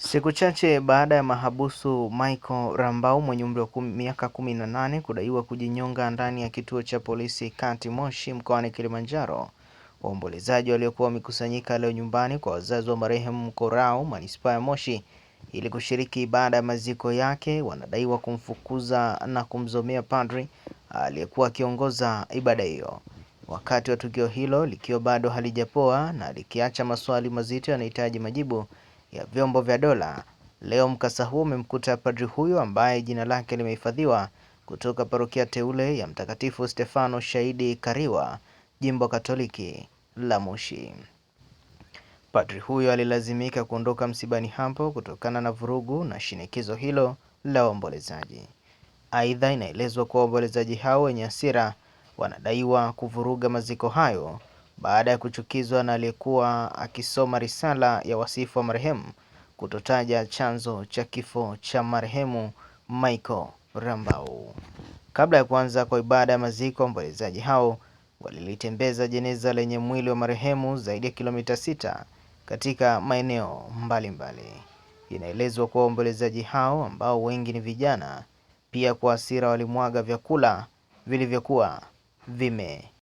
Siku chache baada ya mahabusu Michael Rambau mwenye umri wa miaka 18 kudaiwa kujinyonga ndani ya kituo cha polisi Kati Moshi mkoani Kilimanjaro, waombolezaji waliokuwa wamekusanyika leo nyumbani kwa wazazi wa marehemu Mkorau manispaa ya Moshi ili kushiriki ibada ya maziko yake, wanadaiwa kumfukuza na kumzomea padri aliyekuwa akiongoza ibada hiyo. Wakati wa tukio hilo likiwa bado halijapoa na likiacha maswali mazito yanahitaji majibu ya vyombo vya dola, leo mkasa huu umemkuta padri huyo ambaye jina lake limehifadhiwa kutoka parokia teule ya Mtakatifu Stefano Shahidi Kariwa, Jimbo Katoliki la Moshi. Padri huyo alilazimika kuondoka msibani hapo kutokana na vurugu na shinikizo hilo la waombolezaji. Aidha, inaelezwa kuwa waombolezaji hao wenye hasira wanadaiwa kuvuruga maziko hayo baada ya kuchukizwa na aliyekuwa akisoma risala ya wasifu wa marehemu kutotaja chanzo cha kifo cha marehemu Michael Rambau. Kabla ya kuanza kwa ibada ya maziko, waombolezaji hao walilitembeza jeneza lenye mwili wa marehemu zaidi ya kilomita 6 katika maeneo mbalimbali. Inaelezwa kuwa waombolezaji hao ambao wengi ni vijana, pia kwa hasira walimwaga vyakula vilivyokuwa